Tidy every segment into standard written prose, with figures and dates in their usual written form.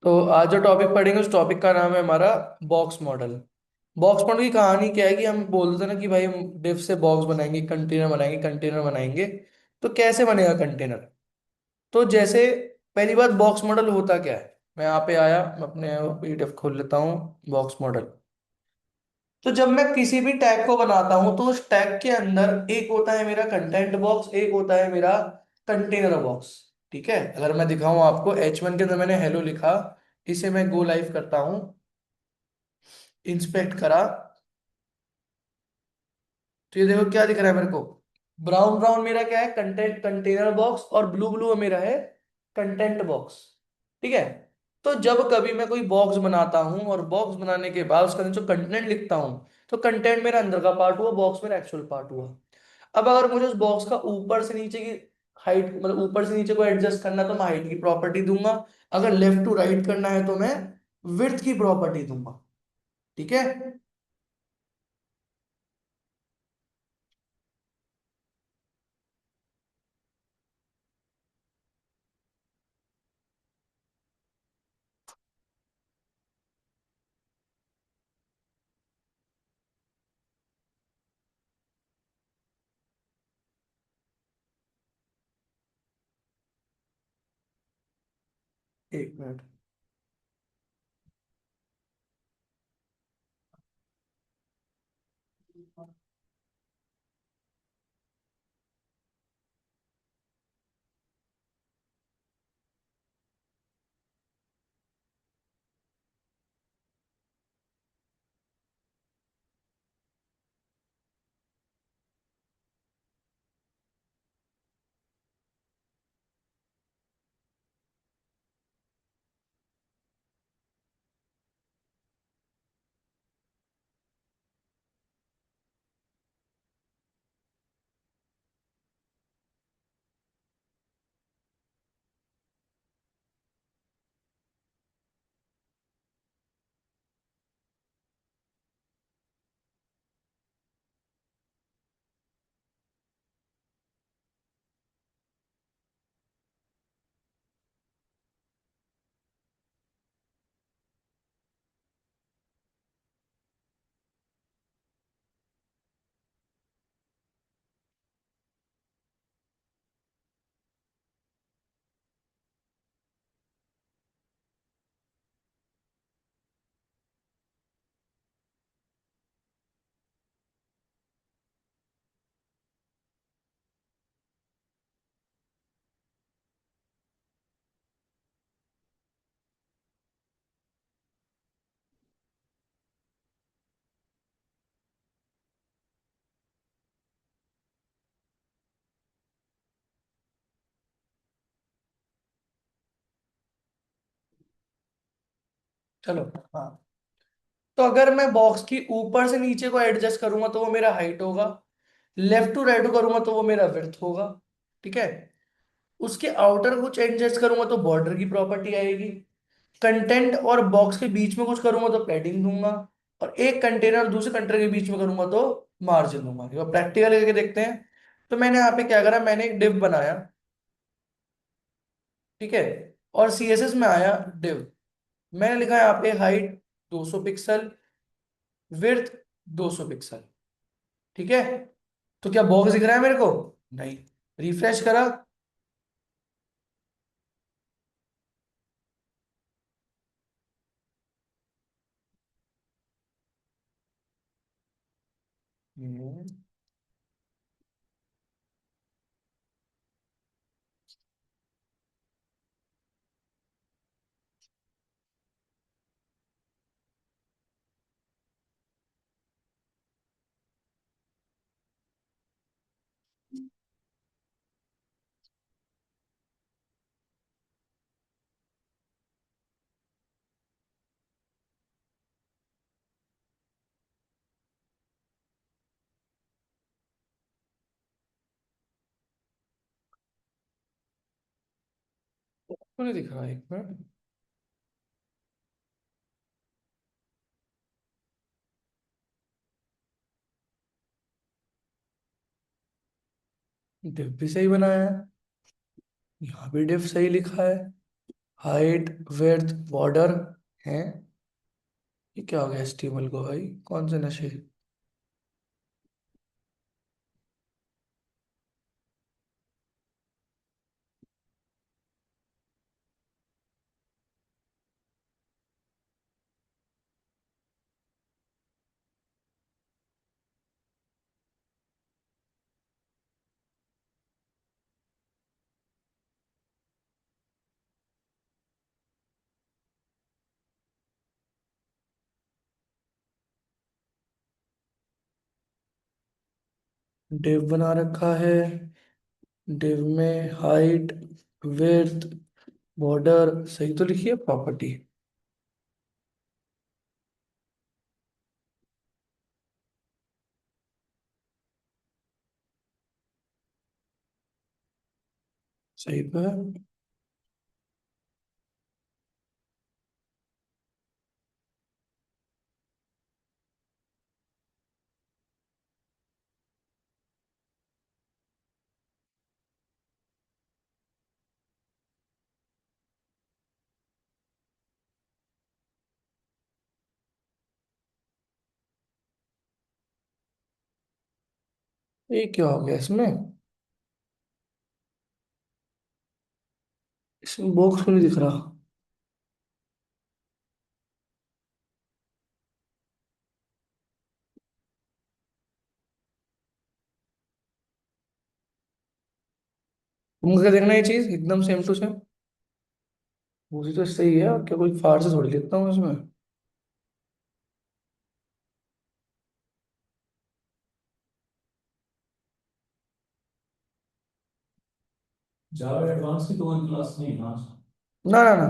तो आज जो टॉपिक पढ़ेंगे उस टॉपिक का नाम है हमारा बॉक्स मॉडल। बॉक्स मॉडल की कहानी क्या है कि हम बोलते हैं ना कि भाई हम डिव से बॉक्स बनाएंगे, कंटेनर बनाएंगे, कंटेनर बनाएंगे। तो कैसे बनेगा कंटेनर? तो जैसे पहली बात, बॉक्स मॉडल होता क्या है? मैं यहाँ पे आया, मैं अपने पीडीएफ खोल लेता हूँ। बॉक्स मॉडल, तो जब मैं किसी भी टैग को बनाता हूं तो उस टैग के अंदर एक होता है मेरा कंटेंट बॉक्स, एक होता है मेरा कंटेनर बॉक्स। ठीक है, अगर मैं दिखाऊं आपको, H1 के अंदर मैंने हेलो लिखा, इसे मैं गो लाइव करता हूं, इंस्पेक्ट करा, तो ये देखो क्या दिख रहा है मेरे को। ब्राउन ब्राउन मेरा क्या है? कंटेंट कंटेनर बॉक्स, और ब्लू ब्लू मेरा है कंटेंट बॉक्स। ठीक है। तो जब कभी मैं कोई बॉक्स बनाता हूं और बॉक्स बनाने के बाद उसके अंदर जो कंटेंट लिखता हूं, तो कंटेंट मेरा अंदर का पार्ट हुआ, बॉक्स मेरा एक्चुअल पार्ट हुआ। अब अगर मुझे उस बॉक्स का ऊपर से नीचे की हाइट, मतलब ऊपर से नीचे को एडजस्ट करना है, तो मैं हाइट की प्रॉपर्टी दूंगा। अगर लेफ्ट टू राइट करना है तो मैं विड्थ की प्रॉपर्टी दूंगा। ठीक है। एक मिनट। चलो। हाँ, तो अगर मैं बॉक्स की ऊपर से नीचे को एडजस्ट करूंगा तो वो मेरा हाइट होगा, लेफ्ट टू राइट करूंगा तो वो मेरा विड्थ होगा। ठीक है। उसके आउटर कुछ एडजस्ट करूंगा तो बॉर्डर की प्रॉपर्टी आएगी। कंटेंट और बॉक्स के बीच में कुछ करूंगा तो पैडिंग दूंगा। और एक कंटेनर दूसरे कंटेनर के बीच में करूंगा तो मार्जिन दूंगा। तो प्रैक्टिकल करके देखते हैं। तो मैंने यहाँ पे क्या करा, मैंने एक डिव बनाया। ठीक है। और सीएसएस में आया डिव, मैंने लिखा यहाँ पे हाइट 200 पिक्सल, विड्थ 200 पिक्सल। ठीक है। तो क्या बॉक्स दिख रहा है मेरे को? नहीं। रिफ्रेश करा। हम्म, तो नहीं दिख रहा, एक मिनट। डिव भी सही बनाया है, यहाँ भी डिव सही लिखा है, हाइट, विड्थ, बॉर्डर है। ये क्या हो गया एचटीएमएल को भाई, कौन से नशे। डिव बना रखा है, डिव में हाइट, विड्थ, बॉर्डर, सही तो लिखी है प्रॉपर्टी। सही पे है। ये क्या हो गया इसमें, इसमें बॉक्स क्यों नहीं दिख रहा। तुमको क्या देखना है, ये चीज एकदम सेम टू सेम। मुझे तो सही है, और क्या कोई फार से थोड़ी लिखता हूँ इसमें। जावा एडवांस की तो वन क्लास नहीं ना। ना ना ना।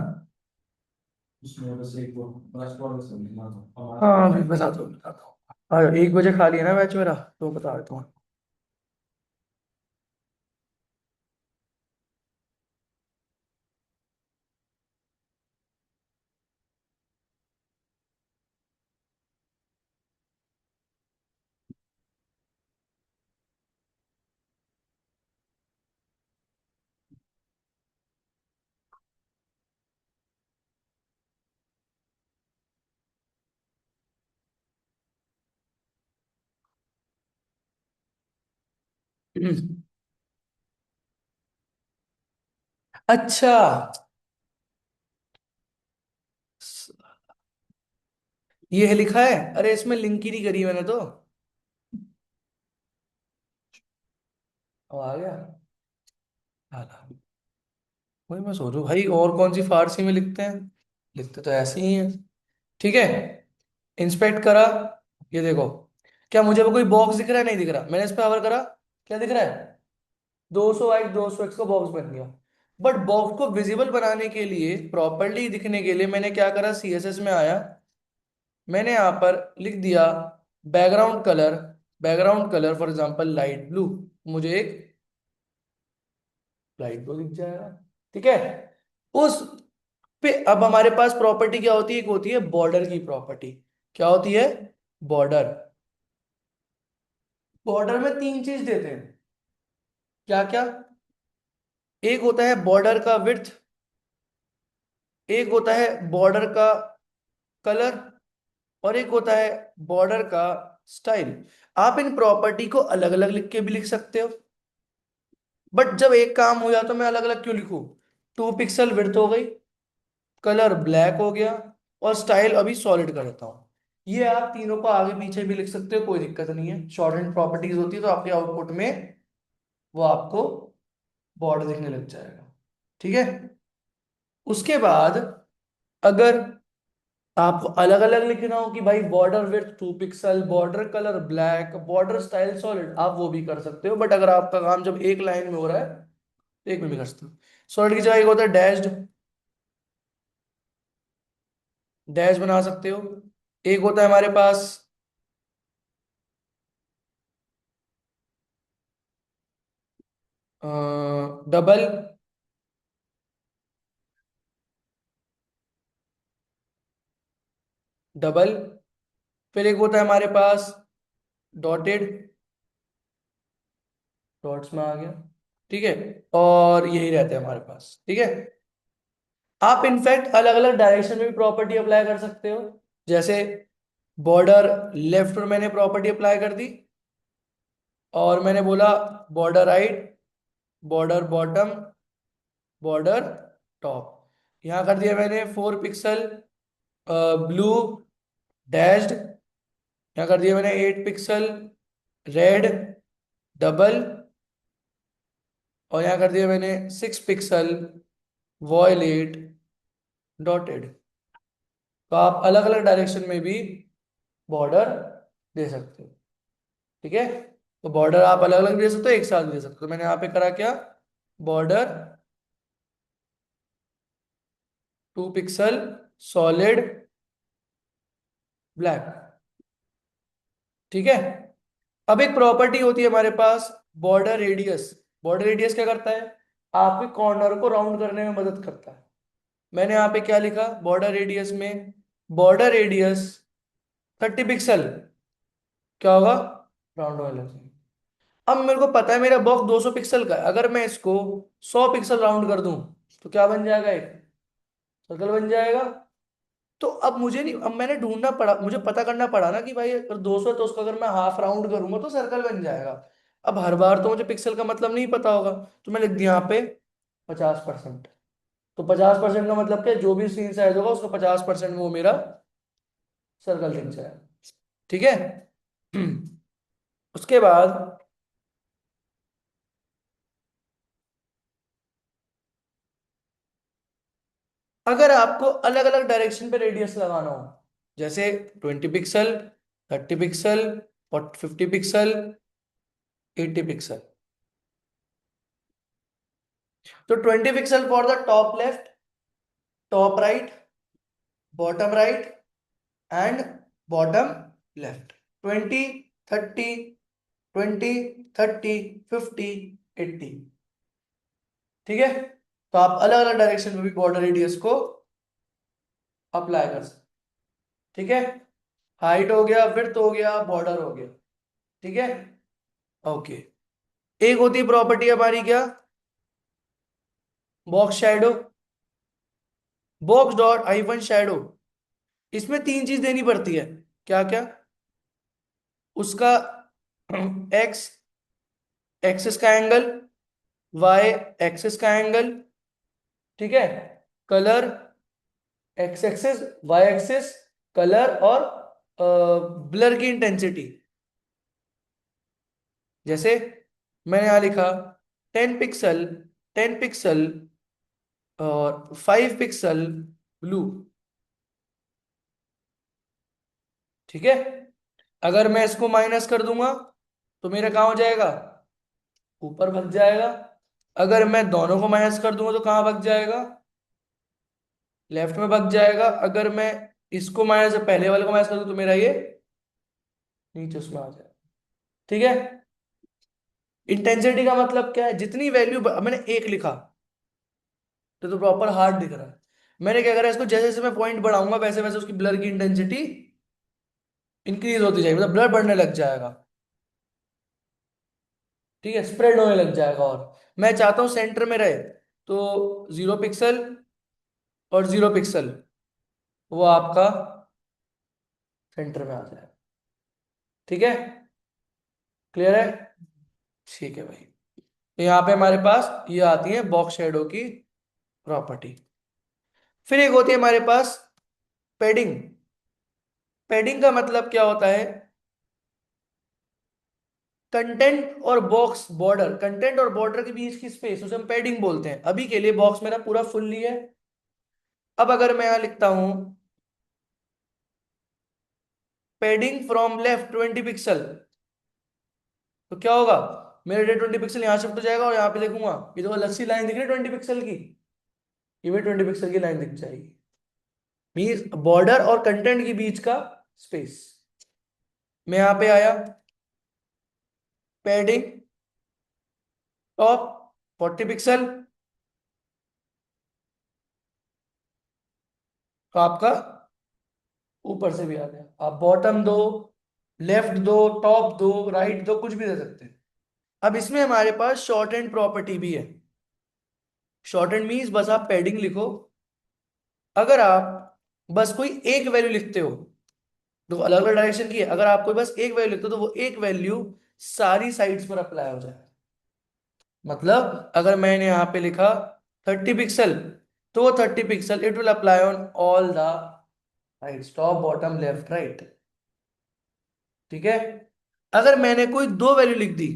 उसमें बस एक वो क्लास पढ़ समझना था हमारा। हाँ भाई बता दो। हाँ 1 बजे खाली है ना मैच मेरा, तो बता देता हूँ। अच्छा, ये है लिखा है, अरे इसमें लिंक ही नहीं करी मैंने तो। अब आ गया। हाँ, वही मैं सोचू भाई, और कौन सी फारसी में लिखते हैं, लिखते तो ऐसे ही हैं। ठीक है, इंस्पेक्ट करा, ये देखो। क्या मुझे वो कोई बॉक्स दिख रहा है, नहीं दिख रहा, मैंने इस पे होवर करा, क्या दिख रहा है, 200 x 200 x का बॉक्स बन गया। बट बॉक्स को विजिबल बनाने के लिए, प्रॉपरली दिखने के लिए, मैंने क्या करा, सीएसएस में आया, मैंने यहाँ पर लिख दिया background colour, background colour for example light blue, मुझे एक लाइट ब्लू दिख जाएगा। ठीक है, उस पे अब हमारे पास प्रॉपर्टी क्या होती है, एक होती है बॉर्डर की प्रॉपर्टी। क्या होती है, बॉर्डर। बॉर्डर में 3 चीज देते हैं, क्या क्या, एक होता है बॉर्डर का विड्थ, एक होता है बॉर्डर का कलर, और एक होता है बॉर्डर का स्टाइल। आप इन प्रॉपर्टी को अलग अलग लिख के भी लिख सकते हो, बट जब एक काम हो जाए तो मैं अलग अलग क्यों लिखूं। 2 पिक्सल विड्थ हो गई, कलर ब्लैक हो गया, और स्टाइल अभी सॉलिड कर देता हूं। ये आप तीनों को आगे पीछे भी लिख सकते हो, कोई दिक्कत नहीं है, शॉर्ट हैंड प्रॉपर्टीज होती है, तो आपके आउटपुट में वो आपको बॉर्डर दिखने लग जाएगा। ठीक है, उसके बाद अगर आपको अलग अलग लिखना हो कि भाई border width 2 pixel, border colour black, border style solid, आप वो भी कर सकते हो, बट अगर आपका काम जब एक लाइन में हो रहा है तो एक में भी कर सकते हो। सॉलिड की जगह एक होता है डैश्ड, डैश बना सकते हो। एक होता है हमारे पास डबल, डबल, फिर एक होता है हमारे पास डॉटेड, डॉट्स में आ गया। ठीक है, और यही रहते हैं हमारे पास। ठीक है, आप इनफैक्ट अलग अलग डायरेक्शन में भी प्रॉपर्टी अप्लाई कर सकते हो। जैसे बॉर्डर लेफ्ट में मैंने प्रॉपर्टी अप्लाई कर दी, और मैंने बोला border right, border bottom, border top. यहां कर दिया मैंने 4 पिक्सल ब्लू डैश्ड, यहां कर दिया मैंने 8 पिक्सल रेड डबल, और यहां कर दिया मैंने 6 पिक्सल वॉयलेट डॉटेड। तो आप अलग अलग डायरेक्शन में भी बॉर्डर दे सकते हो। ठीक है, तो बॉर्डर आप अलग अलग दे सकते हो, एक साथ भी दे सकते हो। मैंने यहाँ पे करा क्या, बॉर्डर 2 पिक्सल सॉलिड ब्लैक। ठीक है, अब एक प्रॉपर्टी होती है हमारे पास बॉर्डर रेडियस। बॉर्डर रेडियस क्या करता है, आपके कॉर्नर को राउंड करने में मदद करता है। मैंने यहाँ पे क्या लिखा बॉर्डर रेडियस में, बॉर्डर रेडियस 30 पिक्सल, क्या होगा, राउंड होने लग जाएगा। अब मेरे को पता है मेरा बॉक्स 200 पिक्सल का है, अगर मैं इसको 100 पिक्सल राउंड कर दूं तो क्या बन जाएगा, एक सर्कल बन जाएगा। तो अब मुझे नहीं, अब मैंने ढूंढना पड़ा, मुझे पता करना पड़ा ना कि भाई अगर 200 है तो उसको अगर मैं हाफ राउंड करूंगा तो सर्कल बन जाएगा। अब हर बार तो मुझे पिक्सल का मतलब नहीं पता होगा, तो मैं लिख दिया यहाँ पे 50%। तो 50% का मतलब क्या, जो भी सीन साइज होगा उसका 50% में वो मेरा सर्कल दिख जाएगा। ठीक है। उसके बाद अगर आपको अलग अलग डायरेक्शन पे रेडियस लगाना हो, जैसे 20 पिक्सल, 30 पिक्सल, 50 पिक्सल, 80 पिक्सल, तो 20 pixel for the top left, top right, bottom right and bottom left. 20, 30, 20, 30, 50, 80। ठीक है, तो आप अलग अलग डायरेक्शन में भी बॉर्डर रेडियस को अप्लाई कर सकते। ठीक है, हाइट हो गया, विड्थ हो गया, बॉर्डर हो गया। ठीक है, ओके। एक होती है प्रॉपर्टी हमारी क्या, box shadow, box dot hyphen shadow. इसमें तीन चीज देनी पड़ती है, क्या क्या, उसका एक्स एक्सिस का एंगल, वाई एक्सिस का एंगल, ठीक है, colour x axis, y axis, colour, और ब्लर की इंटेंसिटी। जैसे मैंने यहां लिखा 10 पिक्सल, 10 पिक्सल और 5 पिक्सल ब्लू। ठीक है, अगर मैं इसको माइनस कर दूंगा तो मेरा कहाँ हो जाएगा, ऊपर भग जाएगा। अगर मैं दोनों को माइनस कर दूंगा तो कहाँ भग जाएगा, लेफ्ट में भग जाएगा। अगर मैं इसको माइनस, पहले वाले को माइनस कर दूं तो मेरा ये नीचे उसमें आ जाएगा। ठीक है, इंटेंसिटी का मतलब क्या है, जितनी वैल्यू मैंने एक लिखा तो प्रॉपर हार्ड दिख रहा है। मैंने क्या करा, इसको जैसे जैसे मैं पॉइंट बढ़ाऊंगा वैसे वैसे उसकी ब्लर की इंटेंसिटी इंक्रीज होती जाएगी, मतलब ब्लर बढ़ने लग जाएगा। ठीक है, स्प्रेड होने लग जाएगा। और मैं चाहता हूं सेंटर में रहे, तो 0 पिक्सल और 0 पिक्सल वो आपका सेंटर में आ जाए। ठीक है, क्लियर है। ठीक है भाई, तो यहाँ पे हमारे पास ये आती है बॉक्स शेडो की प्रॉपर्टी। फिर एक होती है हमारे पास पेडिंग। पेडिंग का मतलब क्या होता है, कंटेंट और बॉक्स बॉर्डर, कंटेंट और बॉर्डर के बीच की स्पेस, उसे हम पेडिंग बोलते हैं। अभी के लिए बॉक्स मेरा पूरा फुल्ली है। अब अगर मैं यहां लिखता हूं पेडिंग फ्रॉम लेफ्ट 20 पिक्सल, तो क्या होगा, मेरे लिए 20 पिक्सल यहां शिफ्ट हो जाएगा, और यहां पे देखूंगा ये जो अलग सी लाइन दिख रही है 20 पिक्सल की, ये भी 20 पिक्सल की लाइन दिख जाएगी। मीन्स बॉर्डर और कंटेंट के बीच का स्पेस। मैं यहां पे आया, पैडिंग टॉप 40 पिक्सल, तो आपका ऊपर से भी आ गया। आप बॉटम दो, लेफ्ट दो, टॉप दो, राइट दो, कुछ भी दे सकते हैं। अब इसमें हमारे पास शॉर्ट एंड प्रॉपर्टी भी है। शॉर्ट एंड मीन्स बस आप पैडिंग लिखो, अगर आप बस कोई एक वैल्यू लिखते हो, तो अलग अलग डायरेक्शन की है, अगर आप कोई बस एक वैल्यू लिखते हो तो वो एक वैल्यू सारी साइड्स पर अप्लाई हो जाए। मतलब अगर मैंने यहाँ पे लिखा 30 पिक्सल, तो वो 30 pixel it will apply on all the sides, top bottom left right. ठीक है। अगर मैंने कोई दो वैल्यू लिख दी,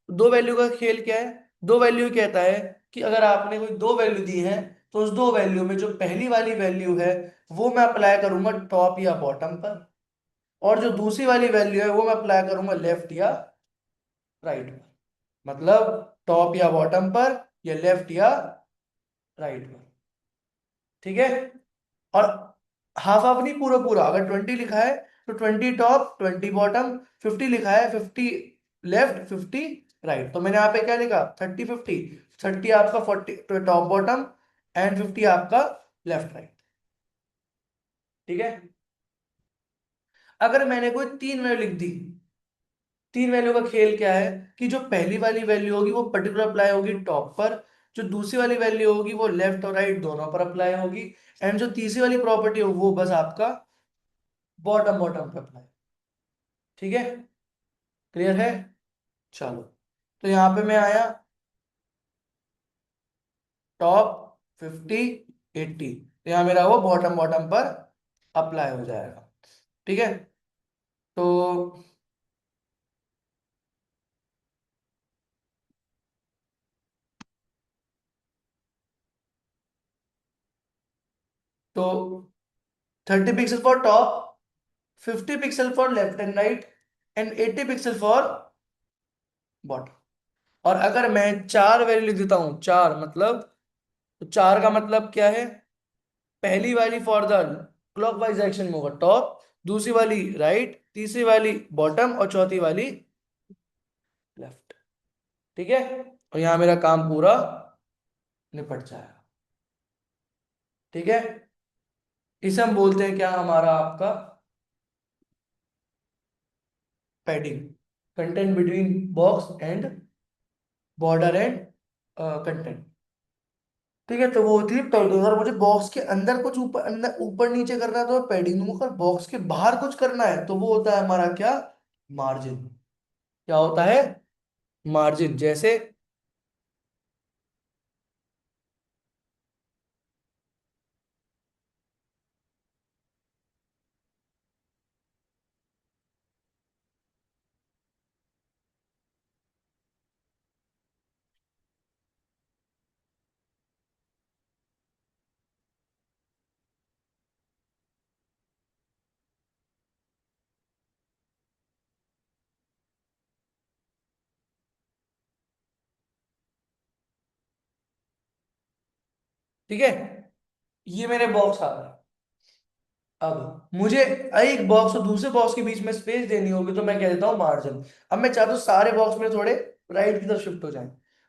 दो वैल्यू का खेल क्या है? दो वैल्यू कहता है कि अगर आपने कोई दो वैल्यू दी है, तो उस दो वैल्यू में जो पहली वाली वैल्यू है वो मैं अप्लाई करूंगा टॉप या बॉटम पर, और जो दूसरी वाली वैल्यू है वो मैं अप्लाई करूंगा लेफ्ट या राइट पर। मतलब टॉप या बॉटम पर, या लेफ्ट या राइट पर। ठीक है। और हाफ हाफ नहीं, पूरा पूरा। अगर 20 लिखा है तो 20 टॉप 20 बॉटम, 50 लिखा है 50 लेफ्ट 50 राइट। तो मैंने यहाँ पे क्या लिखा? 30 50। 30 आपका 40 टॉप बॉटम, एंड 50 आपका लेफ्ट राइट। ठीक है। अगर मैंने कोई तीन वैल्यू लिख दी, तीन वैल्यू का खेल क्या है कि जो पहली वाली वैल्यू होगी वो पर्टिकुलर अप्लाई होगी टॉप पर, जो दूसरी वाली वैल्यू होगी वो लेफ्ट और राइट दोनों पर अप्लाई होगी, एंड जो तीसरी वाली प्रॉपर्टी हो वो बस आपका बॉटम बॉटम पर अप्लाई। ठीक है। क्लियर है? चलो, तो यहां पे मैं आया टॉप 50 80, तो यहां मेरा वो बॉटम बॉटम पर अप्लाई हो जाएगा। ठीक है। तो तो 30 pixel for top, 50 pixel for left and right, and 80 pixel for bottom. और अगर मैं चार वैल्यू लिख देता हूं, चार मतलब, तो चार का मतलब क्या है? पहली वाली फॉर द क्लॉकवाइज डायरेक्शन में होगा टॉप, दूसरी वाली राइट, तीसरी वाली बॉटम, और चौथी वाली लेफ्ट। ठीक है। और यहां मेरा काम पूरा निपट जाएगा। ठीक है। इसे हम बोलते हैं क्या? हमारा आपका padding, content between box and border and content. ठीक है। तो वो होती है पैडिंग। अगर मुझे बॉक्स के अंदर कुछ ऊपर अंदर ऊपर नीचे करना है तो मैं पैडिंग दूंगा, अगर बॉक्स के बाहर कुछ करना है तो वो होता है हमारा क्या? मार्जिन। क्या होता है? मार्जिन। जैसे ठीक है, ये मेरे बॉक्स आ गए। अब मुझे एक बॉक्स और दूसरे बॉक्स के बीच में स्पेस देनी होगी, तो मैं कह देता हूँ मार्जिन। अब मैं चाहता हूँ सारे बॉक्स में थोड़े राइट की तरफ शिफ्ट हो जाएं,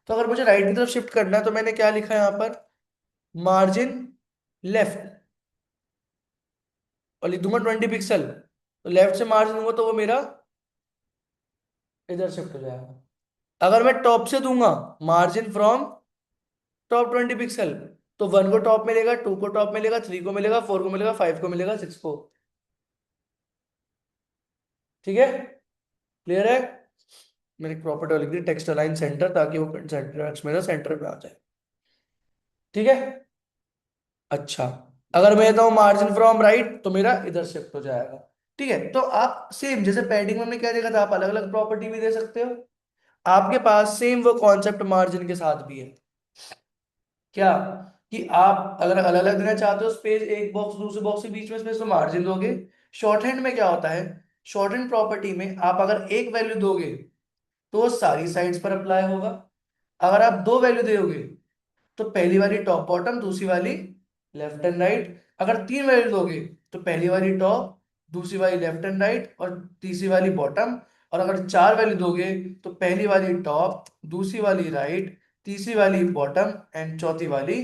तो अगर मुझे राइट की तरफ शिफ्ट करना है तो मैंने क्या लिखा है यहाँ पर? मार्जिन लेफ्ट, और लिख दूंगा 20 पिक्सल। तो लेफ्ट से मार्जिन दूंगा तो वो मेरा इधर शिफ्ट हो जाएगा। अगर मैं टॉप से दूंगा मार्जिन फ्रॉम टॉप 20 पिक्सल, तो वन को टॉप में लेगा, टू को टॉप में लेगा, थ्री को मिलेगा, फोर को मिलेगा, फाइव को मिलेगा, सिक्स को। ठीक है। क्लियर है? मैंने प्रॉपर्टी लिख दी टेक्स्ट अलाइन सेंटर, ताकि वो सेंटर मेरा सेंटर पे आ जाए। ठीक है। अच्छा, अगर मैं देता हूं मार्जिन फ्रॉम राइट तो मेरा इधर शिफ्ट हो जाएगा। ठीक है। तो आप सेम जैसे पैडिंग में हमने क्या देखा था, आप अलग अलग प्रॉपर्टी भी दे सकते हो। आपके पास सेम वो कॉन्सेप्ट मार्जिन के साथ भी है। क्या? कि आप अगर अलग अलग देना चाहते हो स्पेस, एक बॉक्स दूसरे बॉक्स के बीच में स्पेस, तो मार्जिन दोगे। शॉर्ट हैंड में क्या होता है? शॉर्ट हैंड प्रॉपर्टी में आप अगर एक वैल्यू दोगे तो वो सारी साइड्स पर अप्लाई होगा। अगर आप दो वैल्यू दोगे तो पहली वाली टॉप बॉटम, दूसरी वाली लेफ्ट एंड राइट। अगर तीन वैल्यू दोगे तो पहली वाली टॉप, दूसरी वाली लेफ्ट एंड राइट, और तीसरी वाली बॉटम। और अगर चार वैल्यू दोगे तो पहली वाली टॉप, दूसरी वाली राइट, तीसरी वाली बॉटम, एंड चौथी वाली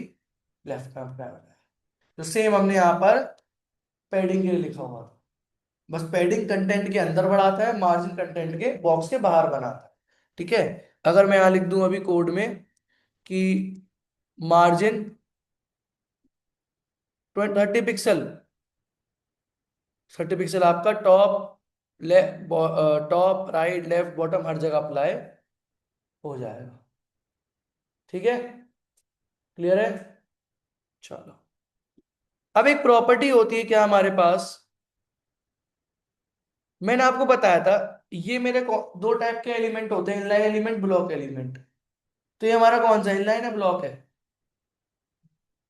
लेफ्ट में अप्लाई होगा। तो सेम हमने यहाँ पर पैडिंग के लिए लिखा हुआ था। बस पैडिंग कंटेंट के अंदर बढ़ाता है, मार्जिन कंटेंट के बॉक्स के बाहर बनाता है। ठीक है। अगर मैं यहाँ लिख दूं अभी कोड में कि मार्जिन 30 पिक्सल। 30 पिक्सल आपका टॉप, ले टॉप राइट लेफ्ट बॉटम हर जगह अप्लाई हो जाएगा। ठीक है, क्लियर है। चलो, अब एक प्रॉपर्टी होती है क्या हमारे पास, मैंने आपको बताया था, ये मेरे दो टाइप के एलिमेंट होते हैं, इनलाइन एलिमेंट, ब्लॉक एलिमेंट। तो ये हमारा कौन सा इनलाइन है, ब्लॉक है?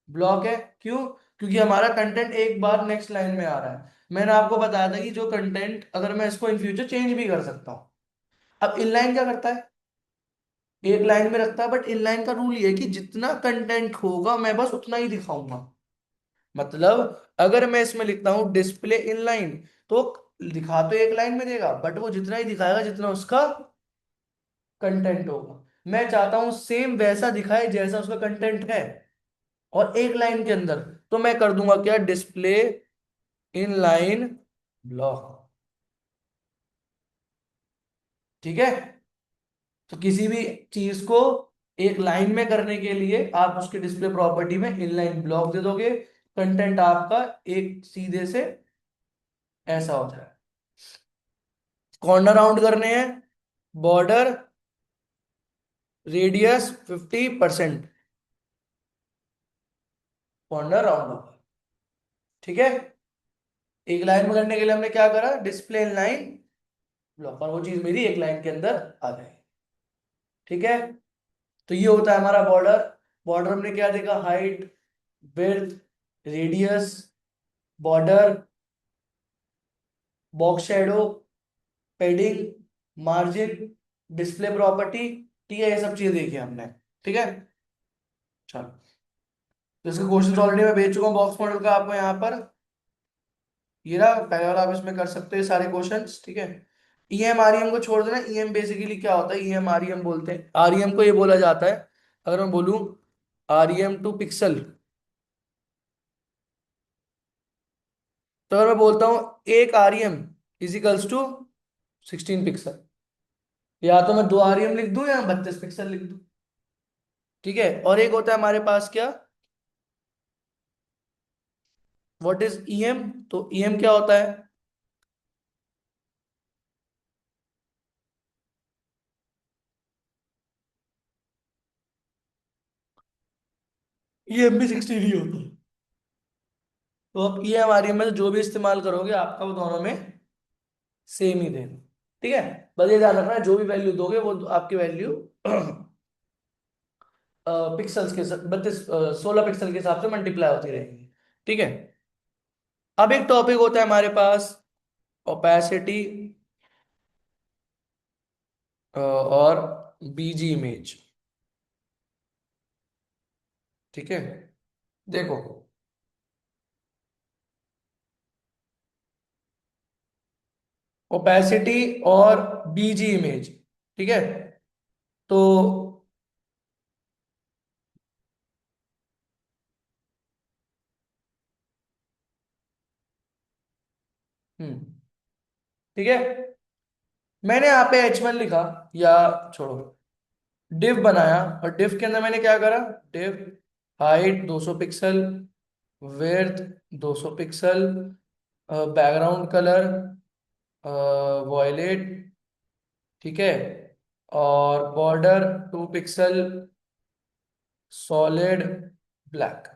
ब्लॉक है। क्यों? क्योंकि हमारा कंटेंट एक बार नेक्स्ट लाइन में आ रहा है। मैंने आपको बताया था कि जो कंटेंट अगर मैं इसको इन फ्यूचर चेंज भी कर सकता हूँ। अब इनलाइन क्या करता है, एक लाइन में रखता है, बट इनलाइन का रूल ये है कि जितना कंटेंट होगा मैं बस उतना ही दिखाऊंगा। मतलब अगर मैं इसमें लिखता हूं डिस्प्ले इनलाइन, तो दिखा तो एक लाइन में देगा, बट वो जितना ही दिखाएगा जितना उसका कंटेंट होगा। मैं चाहता हूं सेम वैसा दिखाए जैसा उसका कंटेंट है, और एक लाइन के अंदर। तो मैं कर दूंगा क्या, डिस्प्ले इनलाइन ब्लॉक। ठीक है। तो किसी भी चीज को एक लाइन में करने के लिए आप उसके डिस्प्ले प्रॉपर्टी में इनलाइन ब्लॉक दे दोगे, कंटेंट आपका एक सीधे से ऐसा होता है। कॉर्नर राउंड करने हैं, बॉर्डर रेडियस 50%, कॉर्नर राउंड होगा। ठीक है। एक लाइन में करने के लिए हमने क्या करा, डिस्प्ले लाइन ब्लॉक, और वो चीज मेरी एक लाइन के अंदर आ जाएगी। ठीक है। तो ये होता है हमारा बॉर्डर। बॉर्डर हमने क्या देखा, height, width, radius, border, box shadow, पेडिंग, margin, display property. ठीक है, ये सब चीजें देखी हमने। ठीक है। चलो, तो इसके क्वेश्चंस ऑलरेडी मैं भेज चुका हूँ बॉक्स मॉडल का आपको यहाँ पर। ये रहा पहले वाला, आप इसमें कर सकते हो ये सारे क्वेश्चंस। ठीक है। ईएम आरईएम को छोड़ देना। ईएम बेसिकली क्या होता है, ईएम आरईएम बोलते हैं। आरईएम को ये बोला जाता है, अगर मैं बोलूं आरईएम टू पिक्सल, तो अगर मैं बोलता हूं एक आरईएम इजिकल्स टू 16 पिक्सल, या तो मैं दो आरईएम लिख दूं या 32 पिक्सल लिख दूं। ठीक है। और एक होता है हमारे पास क्या, व्हाट इज ईएम। तो ईएम क्या होता है, ईएम भी 16 ही होता है। तो आप ईएम आरईएम में से जो भी इस्तेमाल करोगे आपका वो दोनों में सेम ही देगा। ठीक है। बस ये ध्यान रखना, जो भी वैल्यू दोगे वो आपकी वैल्यू पिक्सल्स के 16 पिक्सल के हिसाब से मल्टीप्लाई होती रहेगी। ठीक है। अब एक टॉपिक होता है हमारे पास, ओपेसिटी और बीजी इमेज। ठीक है। देखो, ओपेसिटी और बीजी इमेज। ठीक है। तो हम्म, ठीक है, मैंने यहाँ पे H1 लिखा, या छोड़ो, डिव बनाया, और डिव के अंदर मैंने क्या करा, div height 200 pixel, width 200 pixel, background colour violet. ठीक है। और बॉर्डर 2 पिक्सल, सॉलिड ब्लैक।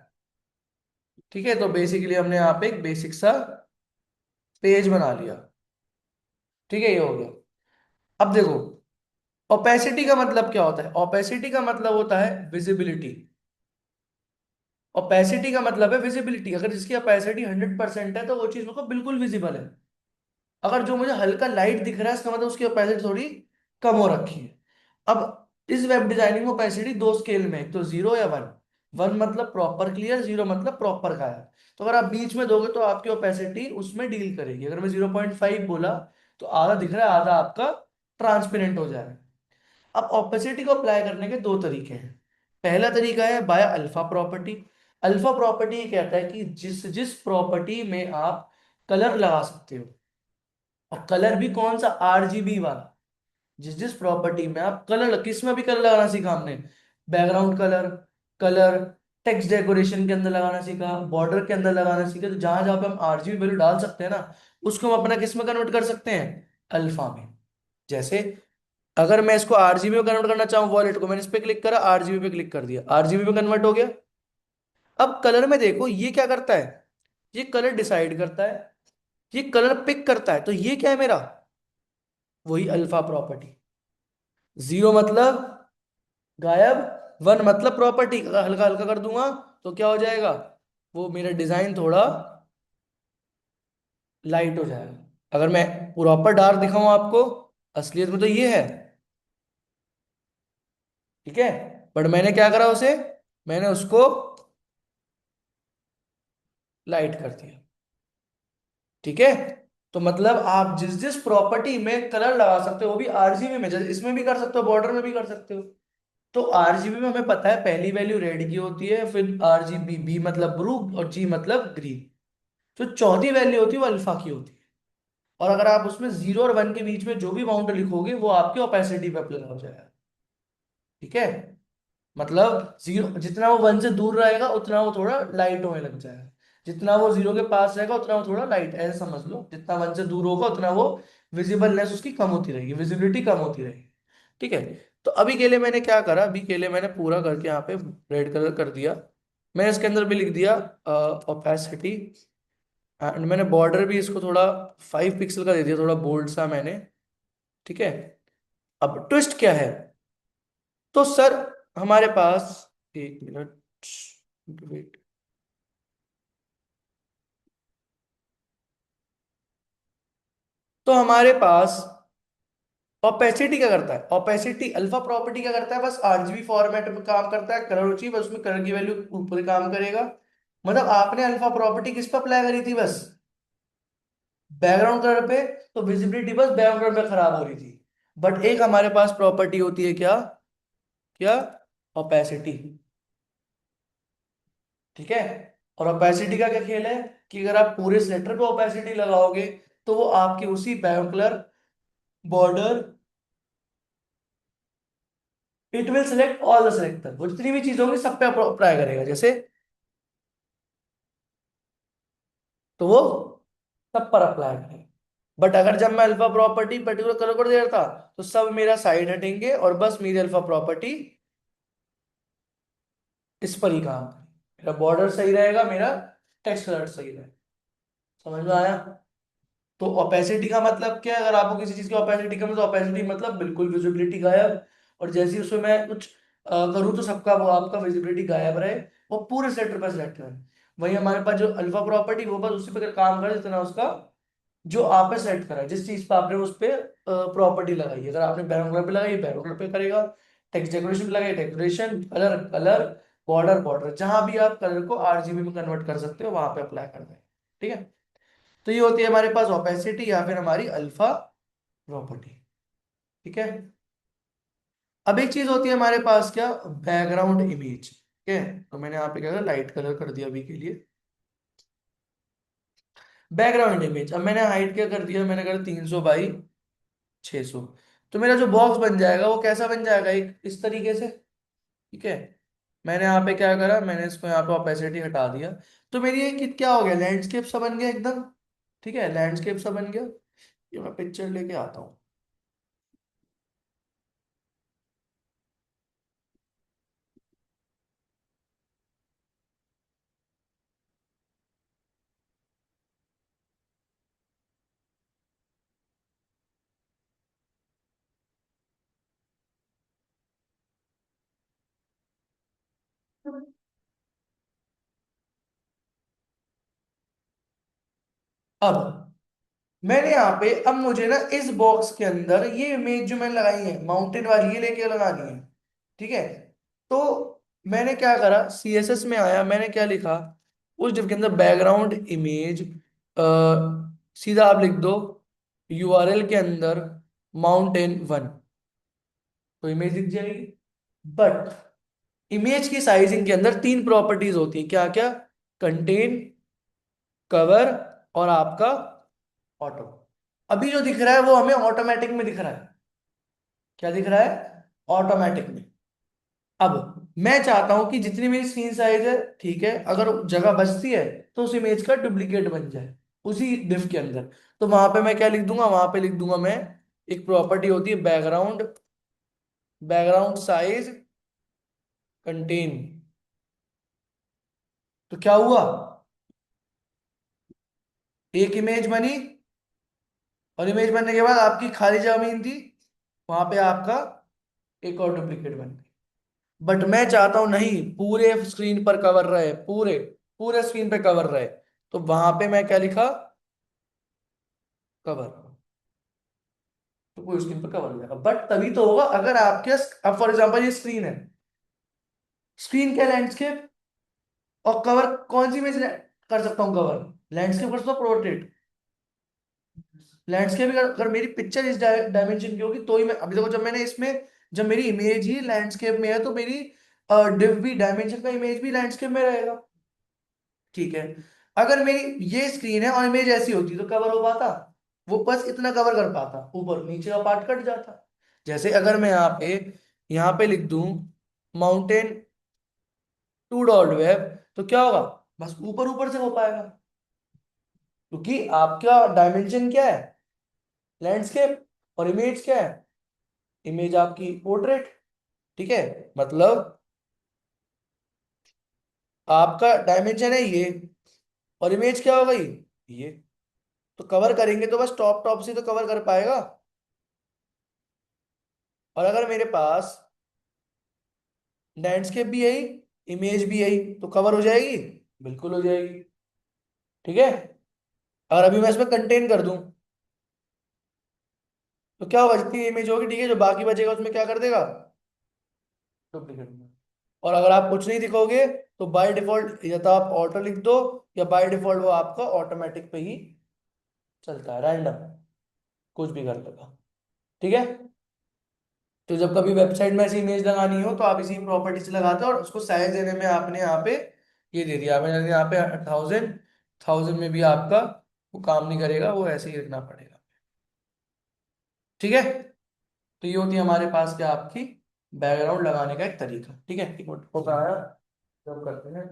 ठीक है। तो बेसिकली हमने यहाँ पे एक बेसिक सा पेज बना लिया। ठीक है, ये हो गया। अब देखो, ओपेसिटी का मतलब क्या होता है, ओपेसिटी का मतलब होता है विजिबिलिटी। ओपेसिटी का मतलब है विजिबिलिटी, अगर जिसकी ओपेसिटी 100% है तो वो चीज मेरे को बिल्कुल विजिबल है। अगर जो मुझे हल्का लाइट दिख रहा है इसका मतलब उसकी ओपेसिटी थोड़ी कम हो रखी है। अब इस वेब डिजाइनिंग में ओपेसिटी दो स्केल में, एक तो 0 या 1। 1 मतलब प्रॉपर क्लियर, 0 मतलब प्रॉपर गायब। तो अगर आप बीच में दोगे तो आपकी ओपेसिटी उसमें डील करेगी। अगर मैं 0.5 बोला तो आधा दिख रहा है, आधा आपका ट्रांसपेरेंट हो जाएगा। अब ओपेसिटी को अप्लाई करने के दो तरीके हैं। पहला तरीका है by alpha property. Alpha property ये कहता है कि जिस जिस प्रॉपर्टी में आप कलर लगा सकते हो, और कलर भी कौन सा, आरजीबी वाला। जिस जिस प्रॉपर्टी में आप कलर, किस में भी कलर लगाना सीखा हमने, background colour, colour, text decoration के अंदर लगाना सीखा, बॉर्डर के अंदर लगाना सीखा। तो जहां जहां पे हम आरजीबी वैल्यू डाल सकते हैं ना, उसको हम अपना किस में कन्वर्ट कर सकते हैं, अल्फा में। जैसे अगर मैं इसको आरजीबी में कन्वर्ट करना चाहूँ, वॉलेट को मैंने इस पे क्लिक करा, आरजीबी पे क्लिक कर दिया, आरजीबी में कन्वर्ट हो गया। अब कलर में देखो ये क्या करता है, ये कलर डिसाइड करता है, ये कलर पिक करता है। तो ये क्या है मेरा, वही अल्फा प्रॉपर्टी। जीरो मतलब गायब, वन मतलब प्रॉपर्टी, हल्का हल्का कर दूंगा तो क्या हो जाएगा, वो मेरा डिजाइन थोड़ा लाइट हो जाएगा। अगर मैं प्रॉपर डार्क दिखाऊं आपको, असलियत में तो ये है, ठीक है। बट मैंने क्या करा उसे, मैंने उसको लाइट कर दिया, ठीक है। तो मतलब आप जिस जिस प्रॉपर्टी में कलर लगा सकते हो, वो भी आरजीबी में, जैसे इसमें भी कर सकते हो, बॉर्डर में भी कर सकते हो। तो आरजीबी में हमें पता है पहली वैल्यू रेड की होती है, फिर आरजीबी, बी मतलब ब्लू और जी मतलब ग्रीन। जो चौथी वैल्यू होती है वो अल्फा की होती है। और अगर आप उसमें 0 और 1 के बीच में जो भी बाउंड लिखोगे, वो आपकी ओपेसिटी पे अप्लाई हो जाएगा, ठीक है। मतलब जीरो, जितना वो 1 से दूर रहेगा उतना वो थोड़ा लाइट होने लग जाएगा, जितना वो 0 के पास रहेगा उतना वो थोड़ा लाइट, ऐसे समझ लो, जितना 1 से दूर होगा उतना वो विजिबलनेस उसकी कम होती रहेगी, विजिबिलिटी कम होती रहेगी, ठीक है। तो अभी के लिए मैंने क्या करा, अभी के लिए मैंने पूरा करके यहाँ पे रेड कलर कर दिया। मैंने इसके अंदर भी लिख दिया ओपेसिटी, एंड मैंने बॉर्डर भी इसको थोड़ा 5 पिक्सल का दे दिया, थोड़ा बोल्ड सा मैंने, ठीक है। अब ट्विस्ट क्या है, तो सर हमारे पास, एक मिनट वेट, तो हमारे पास ओपेसिटी क्या करता है, ओपेसिटी अल्फा प्रॉपर्टी क्या करता है, बस आरजीबी फॉर्मेट में काम करता है, कलर चाहिए बस, उसमें कलर की वैल्यू ऊपर काम करेगा। मतलब आपने अल्फा प्रॉपर्टी किस पे अप्लाई करी थी, बस बैकग्राउंड कलर पे। तो विजिबिलिटी बस बैकग्राउंड कलर पे खराब हो रही थी। बट एक हमारे पास प्रॉपर्टी होती है क्या, क्या, ओपेसिटी, ठीक है। और ओपेसिटी का क्या खेल है, कि अगर आप पूरे सिलेक्टर पे ओपेसिटी लगाओगे, तो वो आपकी उसी background colour, border, it will select all the selector, वो जितनी भी चीज होंगी सब पे अप्लाई करेगा, जैसे तो वो सब पर अप्लाई करेगा। बट अगर जब मैं अल्फा प्रॉपर्टी पर्टिकुलर कलर कर दे रहा था, तो सब मेरा साइड हटेंगे और बस मेरी अल्फा प्रॉपर्टी इस पर ही काम करेगी, मेरा बॉर्डर सही रहेगा, मेरा टेक्स्ट कलर सही रहेगा। समझ में आया। तो ओपेसिटी का मतलब क्या है, अगर आपको किसी चीज की ओपेसिटी कम है, तो ओपेसिटी मतलब बिल्कुल विजिबिलिटी गायब। और जैसे ही उसमें मैं कुछ करूँ तो सबका वो आपका विजिबिलिटी गायब रहे, वो पूरे सेक्टर पर सिलेक्ट रहे। वही हमारे पास जो अल्फा प्रॉपर्टी, वो बस उसी पर काम करे जितना उसका, जो आपने सेलेक्ट करा है, जिस चीज पर आपने उस पर प्रॉपर्टी लगाई है। अगर आपने बैकग्राउंड कलर पे लगाई, बैकग्राउंड कलर पे करेगा। टेक्स्ट डेकोरेशन पे लगाई, decoration, colour colour, border border, जहां भी आप कलर को आरजीबी में कन्वर्ट कर सकते हो वहां पे अप्लाई कर दें, ठीक है। तो ये होती है हमारे पास ओपेसिटी या फिर हमारी अल्फा प्रॉपर्टी, ठीक है। अब एक चीज होती है हमारे पास क्या, बैकग्राउंड इमेज, ठीक है। तो मैंने यहाँ पे क्या करा, लाइट कलर कर दिया अभी के लिए, बैकग्राउंड इमेज। अब मैंने हाइट क्या कर दिया, मैंने कर 300 बाई 600। तो मेरा जो बॉक्स बन जाएगा वो कैसा बन जाएगा, एक इस तरीके से, ठीक है। मैंने यहाँ पे क्या करा, मैंने इसको यहाँ पे ओपेसिटी हटा दिया। तो मेरी ये क्या हो गया, लैंडस्केप सा बन गया एकदम, ठीक है, लैंडस्केप सा बन गया। ये मैं पिक्चर लेके आता हूँ। अब मैंने यहाँ पे, अब मुझे ना इस बॉक्स के अंदर ये इमेज जो मैंने लगाई है माउंटेन वाली, ये लेके लगानी है, ठीक है। तो मैंने क्या करा, सीएसएस में आया, मैंने क्या लिखा, उस डिव के अंदर बैकग्राउंड इमेज, सीधा आप लिख दो यूआरएल के अंदर माउंटेन 1, तो इमेज दिख जाएगी। बट इमेज की साइजिंग के अंदर तीन प्रॉपर्टीज होती है, क्या क्या, कंटेन, कवर और आपका ऑटो। अभी जो दिख रहा है वो हमें ऑटोमेटिक में दिख रहा है, क्या दिख रहा है, ऑटोमेटिक में। अब मैं चाहता हूं कि जितनी मेरी स्क्रीन साइज है, ठीक है, अगर जगह बचती है तो उस इमेज का डुप्लीकेट बन जाए उसी डिव के अंदर। तो वहां पे मैं क्या लिख दूंगा, वहां पे लिख दूंगा मैं, एक प्रॉपर्टी होती है बैकग्राउंड, बैकग्राउंड साइज कंटेन। तो क्या हुआ, एक इमेज बनी, और इमेज बनने के बाद आपकी खाली जमीन थी, वहां पे आपका एक और डुप्लीकेट बन गई। बट मैं चाहता हूं नहीं, पूरे स्क्रीन पर कवर रहे, पूरे पूरे स्क्रीन पे कवर रहे। तो वहां पे मैं क्या लिखा, कवर। तो पूरी स्क्रीन पर कवर हो जाएगा, बट तभी तो होगा अगर आपके, अब फॉर एग्जांपल ये स्क्रीन है, स्क्रीन क्या लैंडस्केप, और कवर कौन सी इमेज कर सकता हूँ कवर, लैंडस्केप कर सकता हूँ, पोर्ट्रेट। लैंडस्केप अगर मेरी पिक्चर इस डायमेंशन की होगी तो ही मैं, अभी देखो जब मैंने इसमें, जब मेरी इमेज ही लैंडस्केप में है तो मेरी डिव भी, डायमेंशन का इमेज भी लैंडस्केप में रहेगा। ठीक है, अगर मेरी ये स्क्रीन है और इमेज ऐसी होती तो कवर हो पाता, वो बस इतना कवर कर पाता, ऊपर नीचे का पार्ट कट जाता। जैसे अगर मैं यहाँ पे लिख दूं माउंटेन टू डॉट वेब, तो क्या होगा, बस ऊपर ऊपर से हो पाएगा, क्योंकि आपका डायमेंशन क्या है, लैंडस्केप, और इमेज क्या है, इमेज आपकी पोर्ट्रेट। ठीक है, मतलब आपका डायमेंशन है ये, और इमेज क्या हो गई, ये। तो कवर करेंगे तो बस टॉप टॉप से तो कवर कर पाएगा। और अगर मेरे पास लैंडस्केप भी यही, इमेज भी यही, तो कवर हो जाएगी, बिल्कुल हो जाएगी। ठीक है, अगर अभी मैं इसमें कंटेन कर दूं तो क्या होगा, जितनी इमेज होगी, ठीक है, जो बाकी बचेगा उसमें क्या कर देगा, डुप्लीकेट। और अगर आप कुछ नहीं दिखोगे तो बाय डिफॉल्ट या तो आप ऑटो लिख दो, या बाय डिफॉल्ट वो आपका ऑटोमेटिक पे ही चलता है, रैंडम, कुछ भी कर लेगा। ठीक है, तो जब कभी वेबसाइट में ऐसी इमेज लगानी हो तो आप इसी प्रॉपर्टी से लगाते हो, और उसको साइज देने में आपने यहाँ पे ये दे दिया, आपने यहाँ पे 1000, 1000 में भी आपका वो काम नहीं करेगा, वो ऐसे ही रखना पड़ेगा। ठीक है, तो ये होती है हमारे पास क्या, आपकी बैकग्राउंड लगाने का एक तरीका। ठीक है, एक मिनट होता है, जब करते हैं।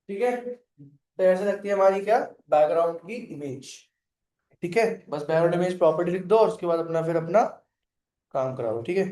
ठीक है, तो ऐसे लगती है हमारी क्या, बैकग्राउंड की इमेज। ठीक है, बस बैकग्राउंड इमेज प्रॉपर्टी लिख दो और उसके बाद अपना फिर अपना काम कराओ। ठीक है,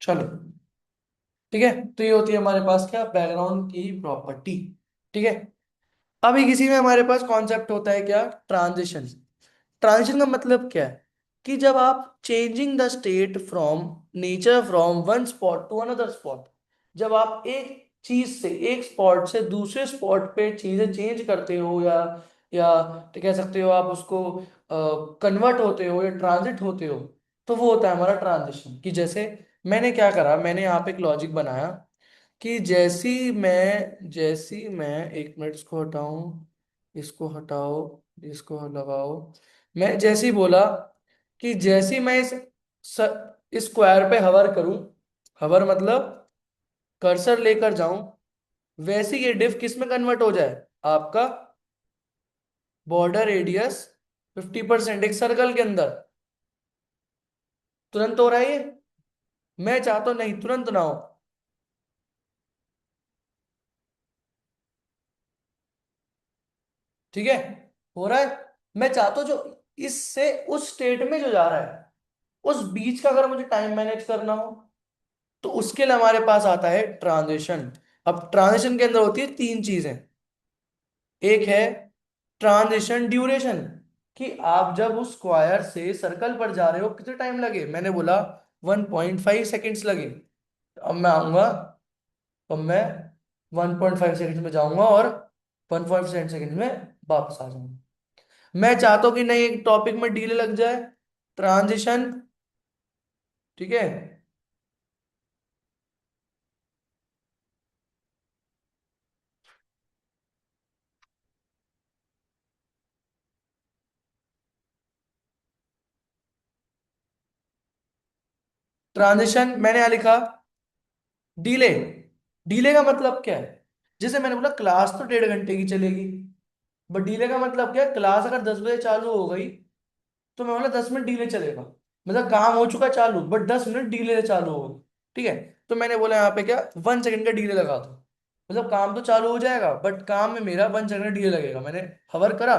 चलो, ठीक है। तो ये होती है हमारे पास क्या, बैकग्राउंड की प्रॉपर्टी। ठीक है। अभी किसी में हमारे पास कॉन्सेप्ट होता है क्या, ट्रांजिशन। ट्रांजिशन का मतलब क्या है, कि जब आप changing the state from nature from one spot to another spot, जब आप एक चीज से, एक स्पॉट से दूसरे स्पॉट पे चीजें चेंज करते हो, या तो कह सकते हो आप उसको कन्वर्ट होते हो या ट्रांजिट होते हो, तो वो होता है हमारा ट्रांजिशन। कि जैसे मैंने क्या करा, मैंने यहाँ पे एक लॉजिक बनाया कि जैसी मैं एक मिनट, इसको हटाऊं, इसको हटाओ, इसको लगाओ। मैं जैसे ही बोला कि जैसी मैं इस स्क्वायर पे हवर करूं, हवर मतलब कर्सर लेकर जाऊं, वैसे ये डिफ किस में कन्वर्ट हो जाए, आपका बॉर्डर रेडियस 50% एक सर्कल के अंदर। तुरंत हो रहा है ये, मैं चाहता हूं नहीं तुरंत ना हो। ठीक है, हो रहा है। मैं चाहता हूं जो इससे उस स्टेट में जो जा रहा है, उस बीच का अगर मुझे टाइम मैनेज करना हो, तो उसके लिए हमारे पास आता है ट्रांजिशन। अब ट्रांजिशन के अंदर होती है तीन चीजें। एक है ट्रांजिशन ड्यूरेशन, कि आप जब उस स्क्वायर से सर्कल पर जा रहे हो कितने टाइम लगे, मैंने बोला 1.5 सेकेंड्स लगे। अब मैं आऊंगा, अब मैं 1.5 सेकेंड में जाऊंगा और 1.5 सेकेंड में वापस आ जाऊंगा। मैं चाहता हूं कि नहीं एक टॉपिक में डीले लग जाए, ट्रांजिशन। ठीक है, ट्रांजिशन मैंने यहां लिखा डीले। डीले का मतलब क्या है, जैसे मैंने बोला क्लास तो 1.5 घंटे की चलेगी, बट डीले का मतलब क्या है, क्लास अगर 10 बजे चालू हो गई तो मैं बोला 10 मिनट डीले चलेगा, मतलब काम हो चुका चालू बट 10 मिनट डीले चालू हो गई। ठीक है, तो मैंने बोला यहाँ पे क्या, 1 सेकेंड का डीले लगा दो, मतलब काम तो चालू हो जाएगा बट काम में मेरा 1 सेकेंड का डीले लगेगा। मैंने हवर करा,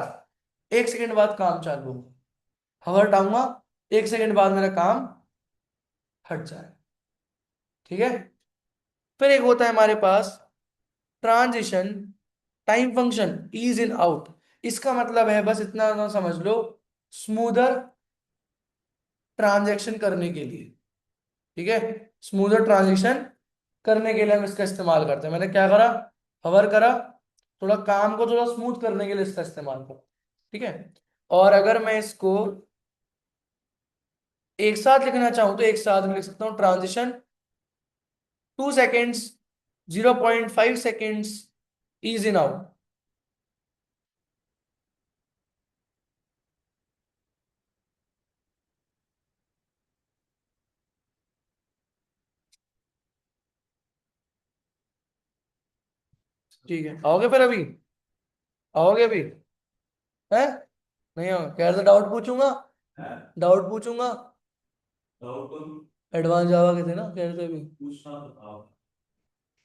1 सेकेंड बाद काम चालू होगा, हवर हटाऊंगा, 1 सेकेंड बाद मेरा काम हट जाएगा। ठीक है। फिर एक होता है हमारे पास transition time function is in out. इसका मतलब है बस इतना ना समझ लो, स्मूदर ट्रांजैक्शन करने के लिए। ठीक है, स्मूदर ट्रांजैक्शन करने के लिए हम इसका इस्तेमाल करते हैं। मैंने क्या करा, हवर करा, थोड़ा काम को थोड़ा स्मूथ करने के लिए इसका इस्तेमाल करा। ठीक है, और अगर मैं इसको एक साथ लिखना चाहूं तो एक साथ में लिख सकता हूं, transition 2 seconds, 0.5 seconds, is in out. ठीक है, आओगे फिर अभी, आओगे अभी, है नहीं आओगे, कह रहे डाउट पूछूंगा, डाउट पूछूंगा। डाउट तो एडवांस जावा के थे ना, कह रहे थे अभी। पूछना तो था।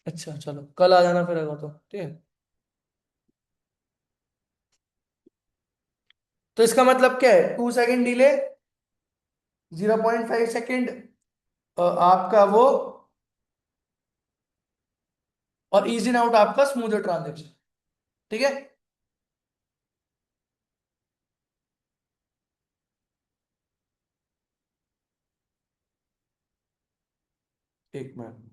अच्छा चलो, कल आ जाना फिर अगर तो, ठीक है। तो इसका मतलब क्या है, 2 सेकेंड डिले, 0.5 सेकेंड आपका वो, और इज इन आउट आपका स्मूदर ट्रांजेक्शन। ठीक है, एक मिनट।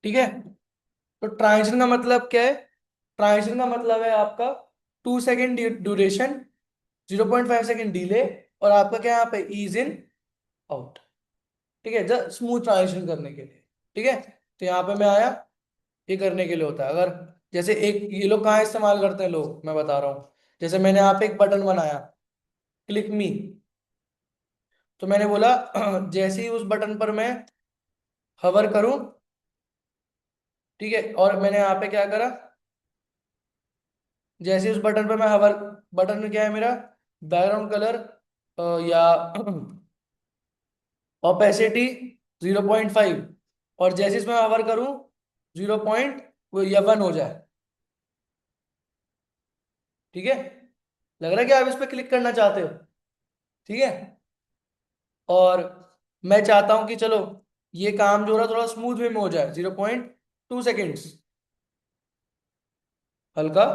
ठीक है। तो ट्रांजिशन का मतलब क्या है? ट्रांजिशन का मतलब है आपका 2 सेकेंड ड्यूरेशन, 0.5 सेकेंड डिले, और आपका क्या यहाँ पे ईज इन आउट। ठीक है, जस्ट स्मूथ ट्रांजिशन करने के लिए। ठीक है, तो यहाँ पे मैं आया, ये करने के लिए होता है। अगर जैसे एक ये लोग कहाँ इस्तेमाल करते हैं लोग, मैं बता रहा हूँ। जैसे मैंने यहाँ पे एक बटन बनाया, क्लिक मी, तो मैंने बोला जैसे ही उस बटन पर मैं हवर करूं, ठीक है, और मैंने यहाँ पे क्या करा, जैसे उस बटन पे मैं हवर, बटन में क्या है मेरा, बैकग्राउंड कलर या ओपेसिटी 0.5, और जैसे इसमें हवर करूं 0. या 1 हो जाए। ठीक है, लग रहा है कि आप इस पे क्लिक करना चाहते हो। ठीक है, और मैं चाहता हूं कि चलो ये काम जो रहा थोड़ा स्मूथ वे में हो जाए, 0.2 सेकेंड्स, हल्का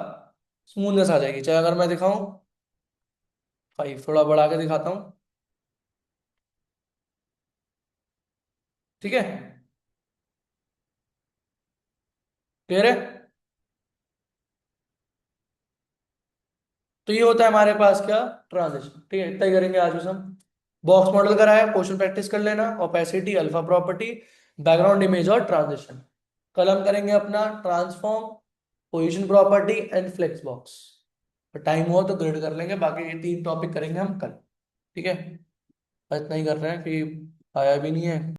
स्मूथनेस आ जाएगी। चाहे अगर मैं दिखाऊं 5, थोड़ा बढ़ा के दिखाता हूँ। ठीक है, क्लियर है। तो ये होता है हमारे पास क्या, ट्रांजिशन। ठीक है, इतना ही करेंगे आज बस हम। बॉक्स मॉडल कराया, क्वेश्चन प्रैक्टिस कर लेना, opacity, alpha property, background image और ट्रांजिशन। कल हम करेंगे अपना transform, position property and flex box. Time हो तो ग्रेड कर लेंगे, बाकी ये 3 टॉपिक करेंगे हम कल। ठीक है, इतना ही कर रहे हैं कि आया भी नहीं है।